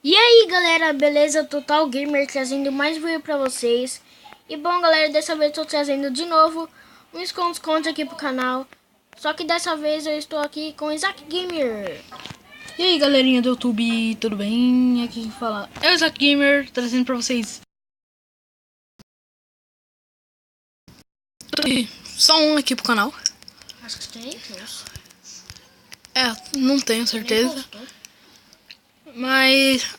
E aí galera, beleza? Total Gamer trazendo mais vídeo pra vocês. E bom galera, dessa vez eu tô trazendo de novo um esconde-esconde aqui pro canal. Só que dessa vez eu estou aqui com o Isaac Gamer. E aí galerinha do YouTube, tudo bem? Aqui quem fala é o Isaac Gamer, trazendo pra vocês só um aqui pro canal. Acho que tem dois. Não tenho certeza, mas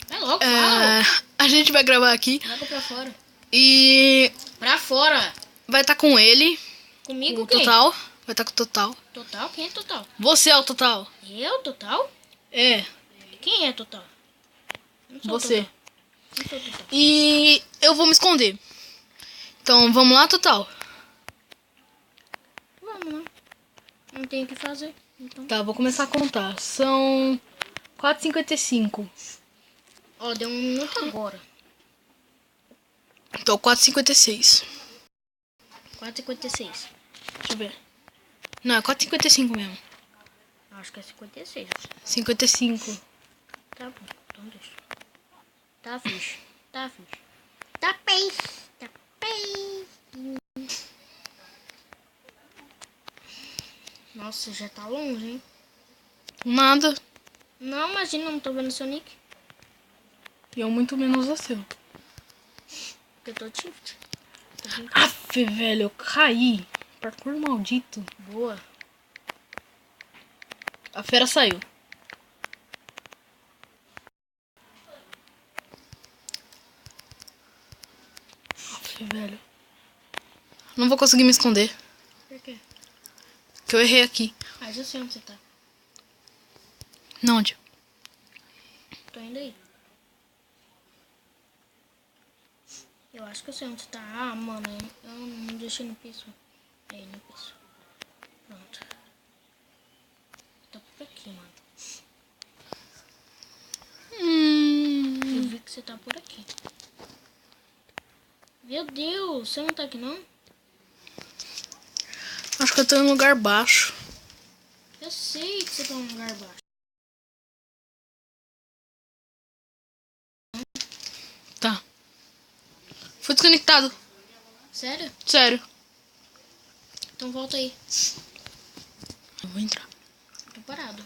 É logo, fala. a gente vai gravar aqui Joga pra fora. e Pra fora. vai estar com ele, Comigo com o quem? Total, vai estar com o Total. Total? Quem é Total? Você é o Total? Eu, Total? É, Quem é Total? Eu não sou você. Total. Não sou Total. E eu vou me esconder. Então vamos lá, Total? Vamos lá. Não tem o que fazer. Então. Tá, vou começar a contar. São 4h55. Ó, deu 1 minuto agora. Então 4h56. 4h56. Deixa eu ver. Não, é 4h55 mesmo. Acho que é 56. 55. Tá bom, então deixa. Tá fixe. Tá fixe. Tá peixe. Tá peixe. Nossa, já tá longe, hein? Nada. Não, imagina, não tô vendo seu nick. E eu muito menos o seu. Porque eu tô tilt. Aff, velho, eu caí. Parkour maldito. Boa. A fera saiu. Aff, velho. Não vou conseguir me esconder. Por quê? Porque eu errei aqui. Ah, já sei onde você tá. Não, onde? Tô indo aí. Eu acho que eu sei onde você tá. Ah, mano, eu não deixei no piso. Aí, no piso. Pronto. Tá por aqui, mano. Eu vi que você tá por aqui. Meu Deus, você não tá aqui não? Acho que eu tô em um lugar baixo. Eu sei que você tá num lugar baixo. Tá. Fui desconectado. Sério? Sério. Então volta aí. Eu vou entrar. Tô parado.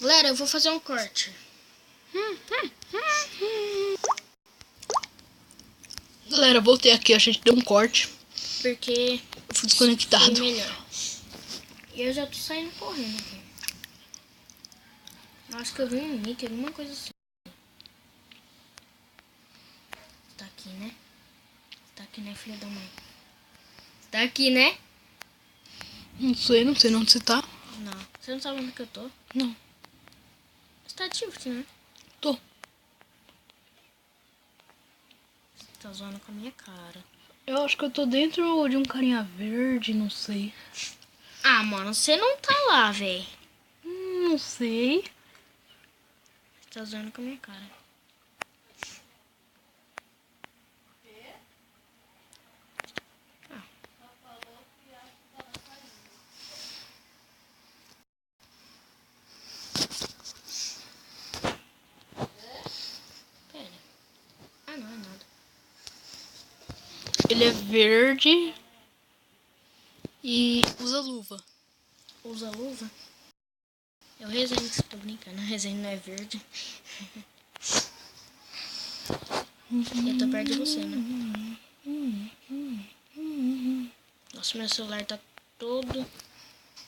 Galera, eu vou fazer um corte. Galera, voltei aqui. A gente deu um corte. Porque Eu fui desconectado. foi melhor. E eu já tô saindo correndo aqui. Acho que eu vi um nick, alguma coisa assim. Tá aqui, né? Tá aqui, né, filho da mãe? Tá aqui, né? Não sei onde você tá. Não. Você não sabe onde que eu tô? Não. Você tá ativo, né? Tô. Você tá zoando com a minha cara. Eu acho que eu tô dentro de um carinha verde, não sei. Ah, mano, você não tá lá, velho. Não sei. Você tá zoando com a minha cara. Pera. Ah, não é nada. Ele é verde e usa luva. Usa luva? Eu resenho que você tá brincando. A resenha não é verde. Eu tô perto de você, né? Nossa, meu celular tá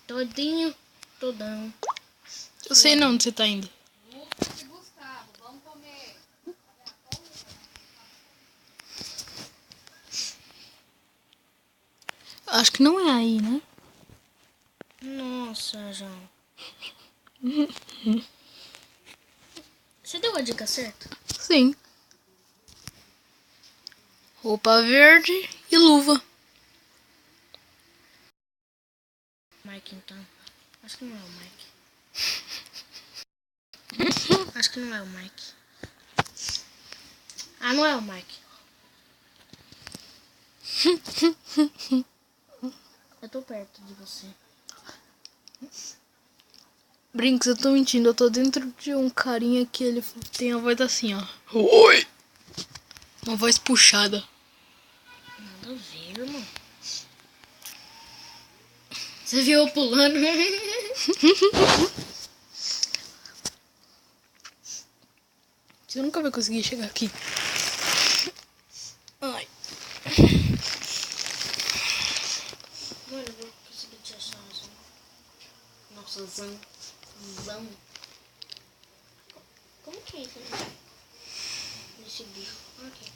todinho, todão. Eu sei não onde você tá indo. Acho que não é aí, né? Nossa, João. Você deu a dica certa? Sim. Roupa verde e luva. Mike, então. Acho que não é o Mike. Acho que não é o Mike. Ah, não é o Mike. Eu tô perto de você. Brinks, eu tô mentindo. Eu tô dentro de um carinha que ele tem a voz assim, ó. Oi! Uma voz puxada. Nada a ver, irmão. Você viu eu pulando? Você nunca vai conseguir chegar aqui. Ai. Mano, eu vou conseguir te achar, Zão. Nossa, Zão. Zão. Como que é isso aí? Esse bicho. Aqui.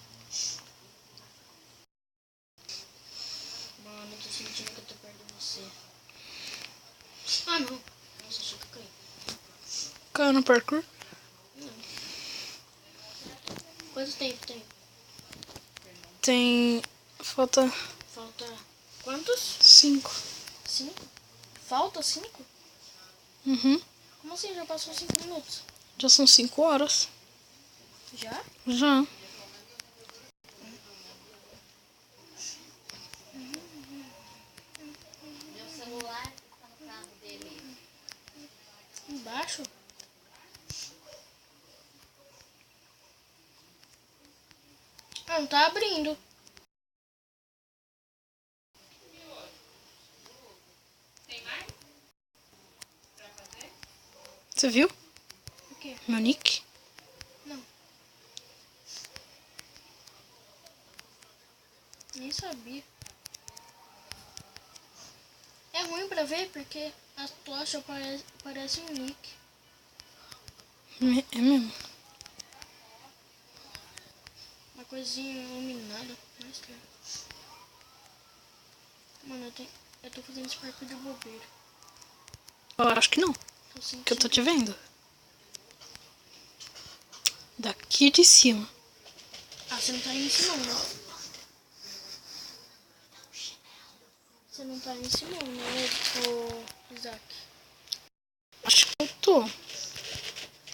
Mano, eu tô sentindo que eu tô perto de você. Ah, não. Nossa, achei que eu caí. Caiu no parkour? Não. Quanto tempo tem? Tem... Falta Falta quantos? 5. 5? Falta 5? Uhum. Como assim? Já passou 5 minutos? Já são 5 horas. Já? Já. Meu celular tá no carro dele. Embaixo? Ah, não tá abrindo. Você viu? O quê? Meu nick? Não. Nem sabia. É ruim pra ver porque a tocha parece um nick. É mesmo. Uma coisinha iluminada. Mais claro. Mano, eu tô fazendo esse parkour de bobeira. Eu acho que não. Tô sentindo. Que eu tô te vendo. Daqui de cima. Ah, você não tá em cima, né? Você não tá em cima, né, ô Isaac? Acho que eu tô.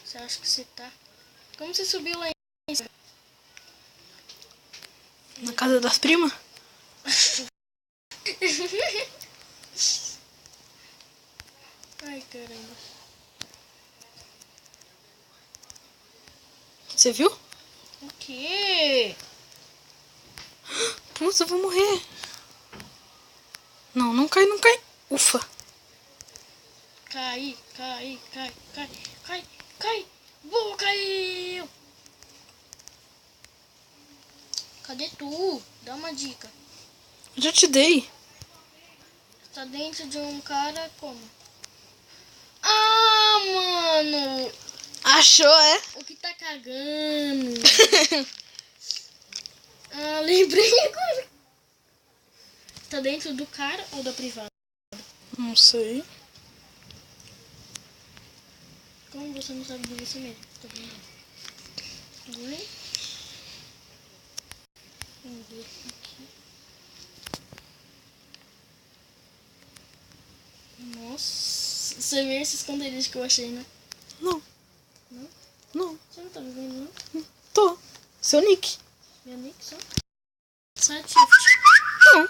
Você acha que você tá? Como você subiu lá em cima? Na casa das primas? Ai, caramba. Você viu? O quê? Putz, eu vou morrer. Não, não cai, não cai. Ufa. Cai. Boa, caiu. Cadê tu? Dá uma dica. Eu já te dei. Tá dentro de um cara como? Ah, mano. Achou, é? O que tá cagando? Ah, lembrei agora. Tá dentro do cara ou da privada? Não sei. Como você não sabe de você mesmo? Tô vendo. Oi? Vamos ver aqui. Nossa, você vê esse esconderijo que eu achei, né? Não. Não? Não. Você não tá me vendo, não? Tô. Seu nick. Minha nick só? Site shift. Não.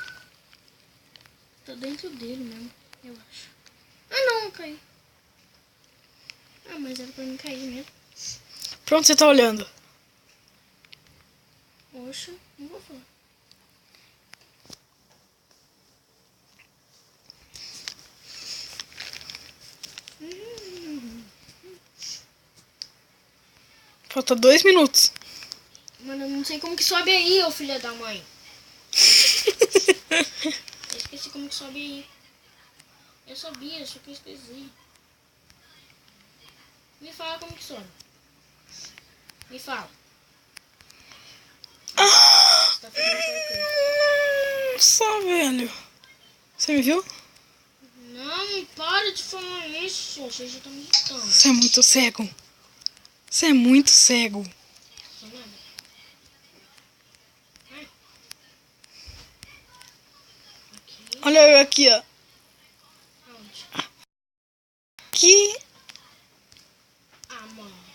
Tá dentro dele mesmo, eu acho. Ah, não, eu caí. Ah, mas era pra mim cair mesmo. Pra onde você tá olhando? Oxa, não vou falar. Falta 2 minutos. Mano, eu não sei como que sobe aí, ô filha da mãe. Eu esqueci como que sobe aí. Eu sabia, só que eu esqueci. Me fala como que sobe. Me fala. Você tá fazendo parkour. Nossa, velho. Você me viu? Não, para de falar isso. Você já tá me irritando. Você é muito cego. Você é muito cego. Sou nada. Ai. Aqui. Olha eu aqui, ó. Aonde? Aqui. Ah, mano.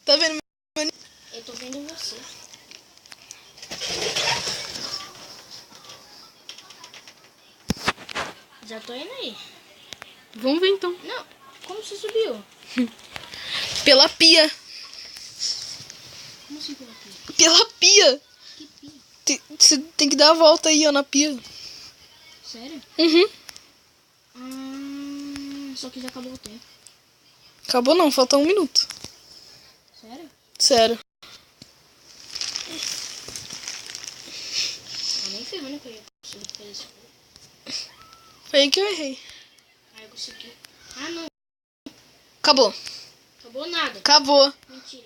Tá vendo? Eu tô vendo você. Já tô indo aí. Vamos ver então. Não, como você subiu? Pela pia. Como assim pela pia? Pela pia. Que pia? Você tem que dar a volta aí, ó, na pia. Sério? Uhum. Só que já acabou o tempo. Acabou não, falta 1 minuto. Sério? Sério. Eu nem ferrando que eu ia conseguir fazer isso. Foi aí que eu errei. Ah, eu consegui. Ah, não. Acabou. Acabou nada. Acabou. Mentira.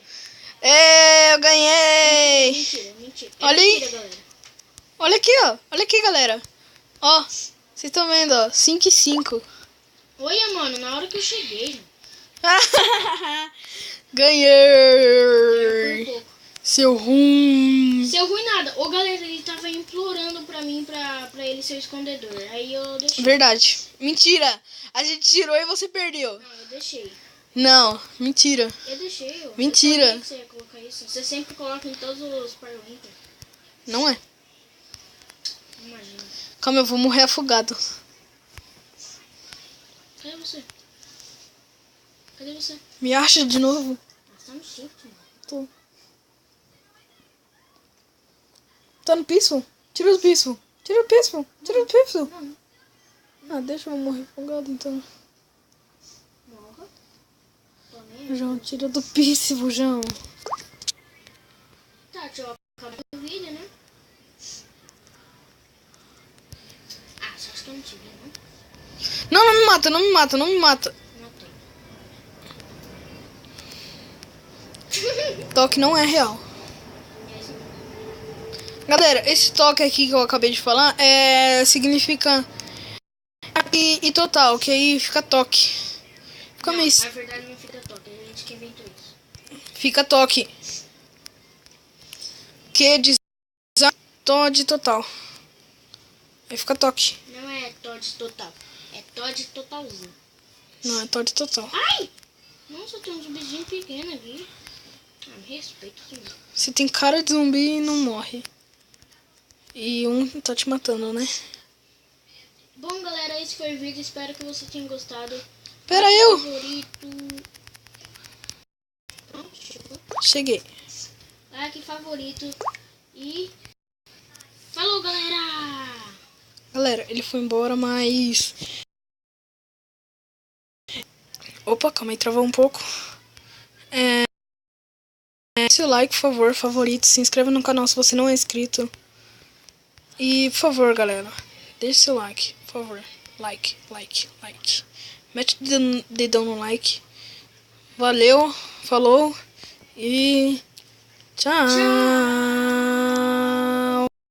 Eu ganhei. Mentira. É Olha aí. mentira, galera. Olha aqui, ó. Olha aqui, galera. Ó, vocês estão vendo, ó. 5 e 5. Olha, mano, na hora que eu cheguei. Ganhei. Um pouco. Seu rum. Seu ruim nada. Ô, galera, ele tava implorando pra mim pra ele ser o escondedor. Aí eu deixei. Verdade. Mentira. A gente tirou e você perdeu. Não, eu deixei. Não, mentira. Eu deixei. Mentira. Eu sabia que você ia colocar isso. Você sempre coloca em todos os parlamentos. Não é. Imagina. Calma, eu vou morrer afogado. Cadê você? Cadê você? Me acha de novo? Ah, tá no shift, mano. Tô. Tá no peaceful? Tira o peaceful. Tira o peaceful. Tira o peaceful. Não. Ah, deixa eu morrer afogado então. Morra. Tô nem aí. João, tira do peaceful, João. Tá, deixa eu acabar o vídeo, né? Ah, você acha que eu não te vi, não? Não, não me mata, não me mata, não me mata. Matei. Toque não é real. Galera, esse toque aqui que eu acabei de falar significa e total, que aí fica toque. Fica meio... Na verdade não fica toque, a gente que inventou isso. Fica toque. Que diz Todd total. Aí fica toque. Não é Todd total, é Todd totalzinho. Não, é Todd total. Ai! Nossa, tem um zumbizinho pequeno aqui. Ah, me respeita, zumbi. Você tem cara de zumbi e não morre. E um tá te matando, né? Bom, galera, esse foi o vídeo. Espero que você tenha gostado. Pera Like, eu! favorito. Pronto, chegou. Cheguei. Like, favorito. E... Falou, galera! Galera, ele foi embora, mas... Opa, calma aí, travou um pouco. Deixe seu like, por favor, favorito. Se inscreva no canal se você não é inscrito. E, por favor, galera, deixe seu like, por favor. Like. Mete o dedão no like. Valeu, falou e tchau.